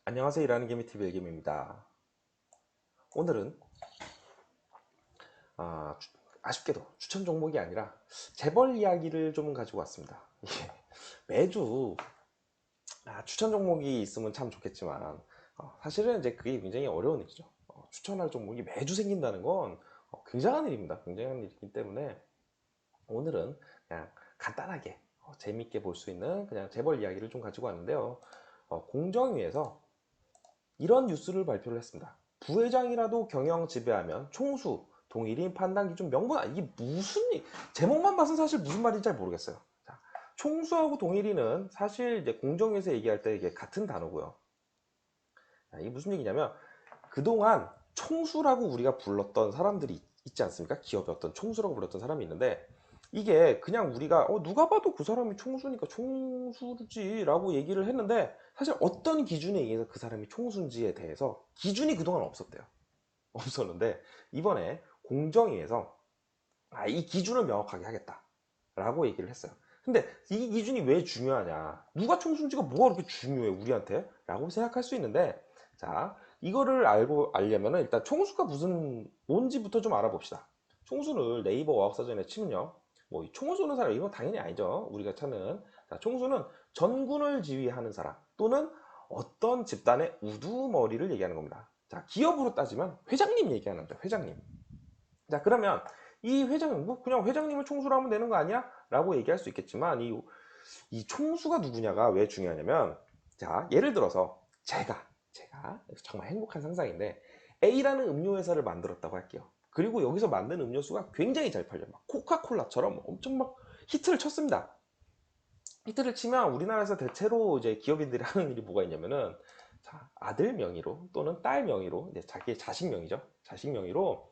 안녕하세요. 일하는 개미TV 일개미입니다. 오늘은 아쉽게도 추천 종목이 아니라 재벌 이야기를 좀 가지고 왔습니다. 이게 매주 추천 종목이 있으면 참 좋겠지만 사실은 이제 그게 굉장히 어려운 일이죠. 추천할 종목이 매주 생긴다는 건 굉장한 일입니다. 굉장한 일이기 때문에 오늘은 그냥 간단하게 재밌게 볼 수 있는 그냥 재벌 이야기를 좀 가지고 왔는데요. 공정위에서 이런 뉴스를 발표를 했습니다. 부회장이라도 경영 지배하면 총수, 동일인 판단 기준 명분, 이게 무슨 제목만 봐서 사실 무슨 말인지 잘 모르겠어요. 자, 총수하고 동일인은 사실 이제 공정위에서 얘기할 때 이게 같은 단어고요. 자, 이게 무슨 얘기냐면 그동안 총수라고 우리가 불렀던 사람들이 있지 않습니까? 기업의 어떤 총수라고 불렀던 사람이 있는데 이게 그냥 우리가 누가 봐도 그 사람이 총수니까 총수지라고 얘기를 했는데 사실 어떤 기준에 의해서 그 사람이 총수인지에 대해서 기준이 그동안 없었대요. 없었는데 이번에 공정위에서 이 기준을 명확하게 하겠다라고 얘기를 했어요. 근데 이 기준이 왜 중요하냐? 누가 총수인지가 뭐가 그렇게 중요해 우리한테? 라고 생각할 수 있는데 자, 이거를 알려면 일단 총수가 뭔지부터 좀 알아봅시다. 총수를 네이버 어학사전에 치면요. 뭐 총을 쏘는 사람 이건 당연히 아니죠. 우리가 찾는 총수는 전군을 지휘하는 사람 또는 어떤 집단의 우두머리를 얘기하는 겁니다. 자, 기업으로 따지면 회장님 얘기하는 거죠. 회장님. 자, 그러면 이 회장님, 뭐 그냥 회장님을 총수로 하면 되는 거 아니야? 라고 얘기할 수 있겠지만 이 총수가 누구냐가 왜 중요하냐면 자, 예를 들어서 제가 정말 행복한 상상인데 A라는 음료 회사를 만들었다고 할게요. 그리고 여기서 만든 음료수가 굉장히 잘 팔려요. 막 코카콜라처럼 엄청 막 히트를 쳤습니다. 히트를 치면 우리나라에서 대체로 이제 기업인들이 하는 일이 뭐가 있냐면은 자, 아들 명의로 또는 딸 명의로 이제 자기의 자식 명의죠. 자식 명의로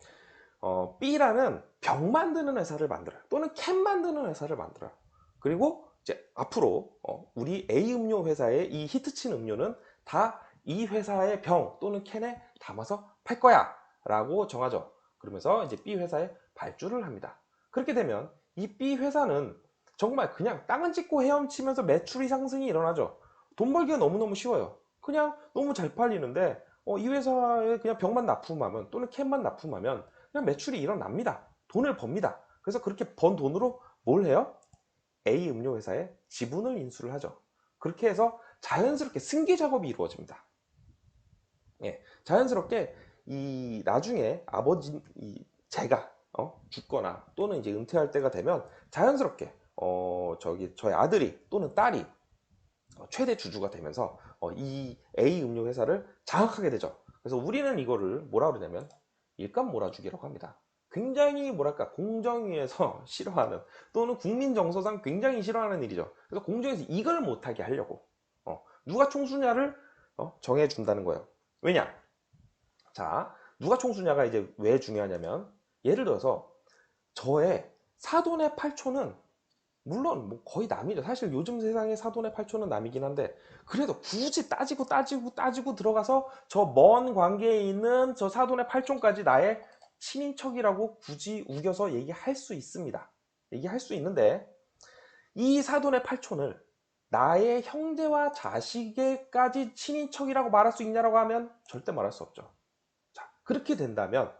B라는 병 만드는 회사를 만들어요. 또는 캔 만드는 회사를 만들어요. 그리고 이제 앞으로 우리 A 음료 회사의 이 히트친 음료는 다 이 회사의 병 또는 캔에 담아서 팔 거야 라고 정하죠. 그러면서 이제 B 회사에 발주를 합니다. 그렇게 되면 이 B 회사는 정말 그냥 땅은 찍고 헤엄치면서 매출이 상승이 일어나죠. 돈 벌기가 너무너무 쉬워요. 그냥 너무 잘 팔리는데 이 회사에 그냥 병만 납품하면 또는 캔만 납품하면 그냥 매출이 일어납니다. 돈을 법니다. 그래서 그렇게 번 돈으로 뭘 해요? A 음료 회사에 지분을 인수를 하죠. 그렇게 해서 자연스럽게 승계 작업이 이루어집니다. 예, 자연스럽게 이 나중에 제가 죽거나 또는 이제 은퇴할 때가 되면 자연스럽게 저희 아들이 또는 딸이 최대 주주가 되면서 이 A 음료 회사를 장악하게 되죠. 그래서 우리는 이거를 뭐라 그러냐면 일감 몰아주기라고 합니다. 굉장히 뭐랄까 공정위에서 싫어하는 또는 국민 정서상 굉장히 싫어하는 일이죠. 그래서 공정에서 이걸 못하게 하려고 누가 총수냐를 정해준다는 거예요. 왜냐? 자, 누가 총수냐가 이제 왜 중요하냐면 예를 들어서 저의 사돈의 8촌은 물론 뭐 거의 남이죠. 사실 요즘 세상에 사돈의 8촌은 남이긴 한데 그래도 굳이 따지고 들어가서 저 먼 관계에 있는 저 사돈의 8촌까지 나의 친인척이라고 굳이 우겨서 얘기할 수 있습니다. 얘기할 수 있는데 이 사돈의 8촌을 나의 형제와 자식에까지 친인척이라고 말할 수 있냐라고 하면 절대 말할 수 없죠. 자, 그렇게 된다면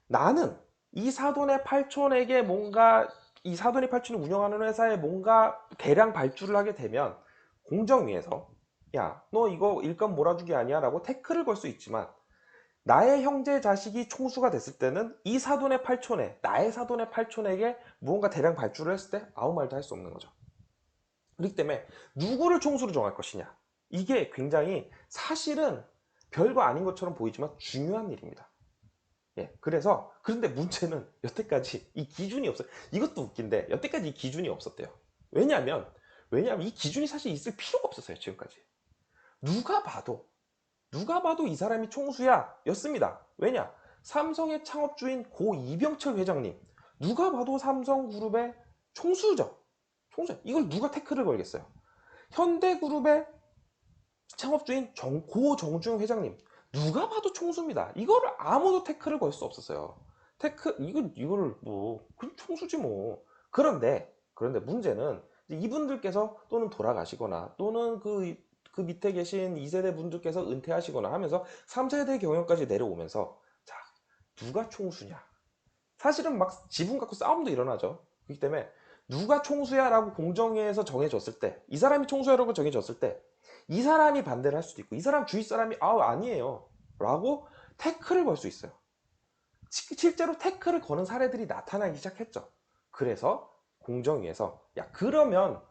나는 이 사돈의 8촌에게 뭔가 이 사돈의 8촌을 운영하는 회사에 뭔가 대량 발주를 하게 되면 공정위에서 야, 너 이거 일감 몰아주기 아니야? 라고 태클을 걸 수 있지만 나의 형제 자식이 총수가 됐을 때는 이 사돈의 8촌에 나의 사돈의 8촌에게 무언가 대량 발주를 했을 때 아무 말도 할 수 없는 거죠. 그렇기 때문에 누구를 총수로 정할 것이냐 이게 굉장히 사실은 별거 아닌 것처럼 보이지만 중요한 일입니다. 예, 그래서 그런데 문제는 여태까지 이 기준이 없어요. 이것도 웃긴데 여태까지 이 기준이 없었대요. 왜냐하면 이 기준이 사실 있을 필요가 없었어요. 지금까지 누가 봐도 이 사람이 총수야 였습니다. 왜냐? 삼성의 창업주인 고 이병철 회장님 누가 봐도 삼성그룹의 총수죠. 총수. 이걸 누가 태클을 걸겠어요? 현대그룹의 창업주인 고 정주영 회장님 누가 봐도 총수입니다. 이거를 아무도 태클을 걸 수 없었어요. 이거를 뭐 그럼 총수지 뭐. 그런데 문제는 이분들께서 또는 돌아가시거나 또는 그 밑에 계신 2세대 분들께서 은퇴하시거나 하면서 3세대 경영까지 내려오면서 자, 누가 총수냐? 사실은 막 지분 갖고 싸움도 일어나죠. 그렇기 때문에 누가 총수야라고 공정위에서 정해졌을 때, 이 사람이 총수야라고 정해졌을 때, 이 사람이 반대를 할 수도 있고, 이 사람 주위 사람이 아니에요 라고 태클을 걸 수 있어요. 실제로 태클을 거는 사례들이 나타나기 시작했죠. 그래서 공정위에서 야 그러면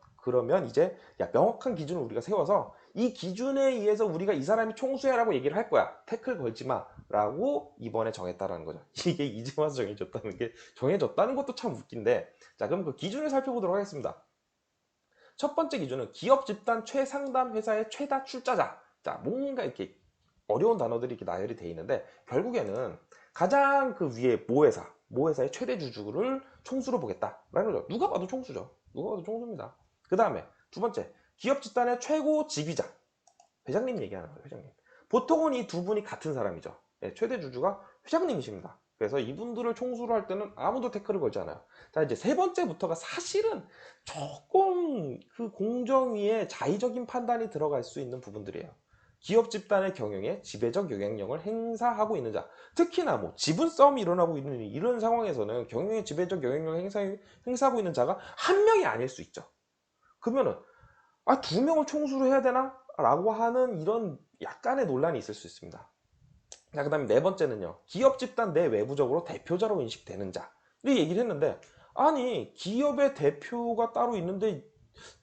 이제 야 명확한 기준을 우리가 세워서 이 기준에 의해서 우리가 이 사람이 총수야라고 얘기를 할 거야. 태클 걸지 마라고 이번에 정했다라는 거죠. 이게 이제 와서 정해졌다는 것도 참 웃긴데, 자 그럼 그 기준을 살펴보도록 하겠습니다. 첫 번째 기준은 기업 집단 최상담 회사의 최다 출자자. 자 뭔가 이렇게 어려운 단어들이 이렇게 나열이 돼 있는데, 결국에는 가장 그 위에 모회사의 최대 주주를 총수로 보겠다라는 거죠. 누가 봐도 총수죠. 누가 봐도 총수입니다. 그 다음에 두 번째, 기업 집단의 최고 지휘자. 회장님 얘기하는 거예요, 회장님. 보통은 이 두 분이 같은 사람이죠. 네, 최대 주주가 회장님이십니다. 그래서 이분들을 총수로 할 때는 아무도 태클을 걸지 않아요. 자, 이제 세 번째부터가 사실은 조금 그 공정위에 자의적인 판단이 들어갈 수 있는 부분들이에요. 기업 집단의 경영에 지배적 영향력을 행사하고 있는 자. 특히나 뭐 지분 싸움이 일어나고 있는 이런 상황에서는 경영에 지배적 영향력을 행사하고 있는 자가 한 명이 아닐 수 있죠. 그러면은 두 명을 총수로 해야 되나? 라고 하는 이런 약간의 논란이 있을 수 있습니다. 자, 그 다음에 네 번째는요. 기업 집단 내 외부적으로 대표자로 인식되는 자. 이 얘기를 했는데, 아니 기업의 대표가 따로 있는데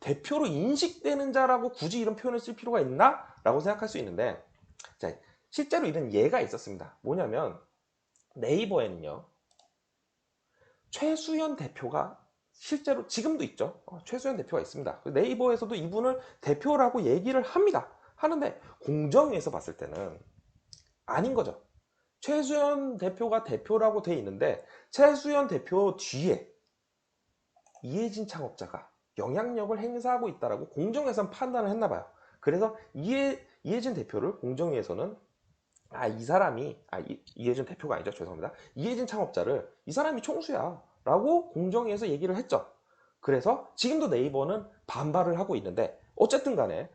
대표로 인식되는 자라고 굳이 이런 표현을 쓸 필요가 있나? 라고 생각할 수 있는데, 자, 실제로 이런 예가 있었습니다. 뭐냐면 네이버에는요, 최수연 대표가 실제로 지금도 있죠. 최수연 대표가 있습니다. 네이버에서도 이분을 대표라고 얘기를 합니다. 하는데 공정위에서 봤을 때는 아닌 거죠. 최수연 대표가 대표라고 돼 있는데 최수연 대표 뒤에 이해진 창업자가 영향력을 행사하고 있다라고 공정위에서는 판단을 했나 봐요. 그래서 이해진 대표를 공정위에서는 이 사람이 이해진 대표가 아니죠, 죄송합니다. 이해진 창업자를 이 사람이 총수야 라고 공정위에서 얘기를 했죠. 그래서 지금도 네이버는 반발을 하고 있는데, 어쨌든 간에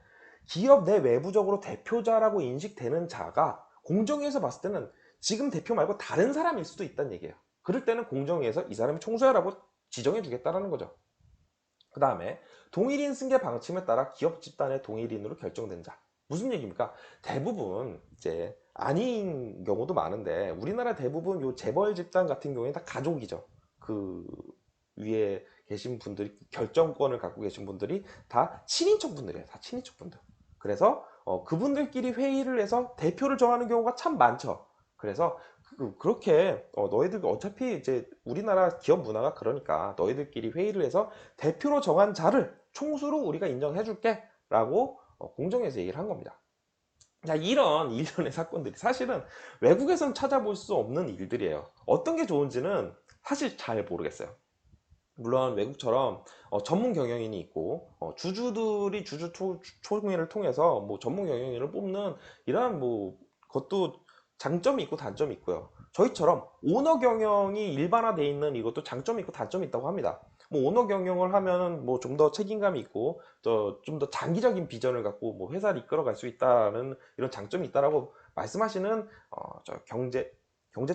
기업 내 외부적으로 대표자라고 인식되는 자가 공정위에서 봤을 때는 지금 대표 말고 다른 사람일 수도 있다는 얘기예요. 그럴 때는 공정위에서 이 사람이 총수야라고 지정해 주겠다라는 거죠. 그 다음에 동일인 승계 방침에 따라 기업 집단의 동일인으로 결정된 자. 무슨 얘기입니까? 대부분 이제 아닌 경우도 많은데, 우리나라 대부분 요 재벌 집단 같은 경우에 다 가족이죠. 그 위에 계신 분들이, 결정권을 갖고 계신 분들이 다 친인척 분들이에요. 다 친인척 분들. 그래서 그분들끼리 회의를 해서 대표를 정하는 경우가 참 많죠. 그래서 그렇게 너희들 어차피 이제 우리나라 기업 문화가 그러니까 너희들끼리 회의를 해서 대표로 정한 자를 총수로 우리가 인정해 줄게 라고 공정에서 얘기를 한 겁니다. 자, 이런 일련의 사건들이 사실은 외국에선 찾아볼 수 없는 일들이에요. 어떤 게 좋은지는 사실 잘 모르겠어요. 물론 외국처럼 전문 경영인이 있고 주주들이 주주 총회를 통해서 뭐 전문 경영인을 뽑는 이러한 뭐 것도 장점이 있고 단점이 있고요. 저희처럼 오너 경영이 일반화되어 있는 이것도 장점이 있고 단점이 있다고 합니다. 뭐 오너 경영을 하면 뭐 좀 더 책임감이 있고 좀 더 장기적인 비전을 갖고 뭐 회사를 이끌어갈 수 있다는 이런 장점이 있다라고 말씀하시는 저 경제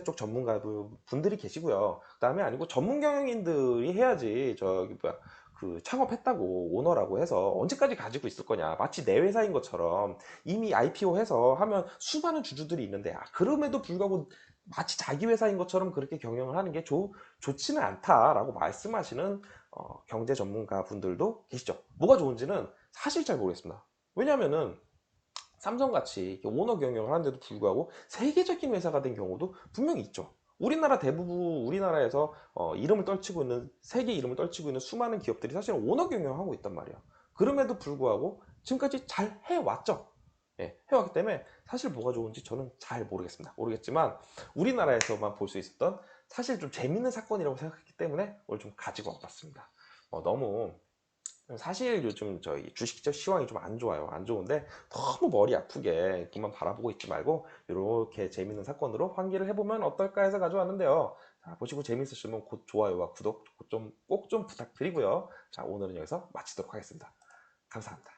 쪽 전문가 분들이 계시고요. 그다음에 아니고 전문 경영인들이 해야지 저기 뭐야 그 창업했다고 오너라고 해서 언제까지 가지고 있을 거냐, 마치 내 회사인 것처럼 이미 IPO 해서 하면 수많은 주주들이 있는데 그럼에도 불구하고 마치 자기 회사인 것처럼 그렇게 경영을 하는 게 좋지는 않다라고 말씀하시는 경제 전문가 분들도 계시죠. 뭐가 좋은지는 사실 잘 모르겠습니다. 왜냐하면은 삼성같이 오너 경영을 하는데도 불구하고 세계적인 회사가 된 경우도 분명히 있죠. 우리나라에서 이름을 떨치고 있는, 세계 이름을 떨치고 있는 수많은 기업들이 사실 오너 경영을 하고 있단 말이에요. 그럼에도 불구하고 지금까지 잘 해왔죠. 예, 해왔기 때문에 사실 뭐가 좋은지 저는 잘 모르겠지만 우리나라에서만 볼 수 있었던 사실 좀 재밌는 사건이라고 생각했기 때문에 오늘 좀 가지고 와봤습니다. 너무 사실 요즘 저희 주식 시황이 좀 안 좋아요. 안 좋은데 너무 머리 아프게 그만 바라보고 있지 말고 이렇게 재밌는 사건으로 환기를 해보면 어떨까 해서 가져왔는데요. 자, 보시고 재밌으시면 곧 좋아요와 구독 꼭 좀 부탁드리고요. 자, 오늘은 여기서 마치도록 하겠습니다. 감사합니다.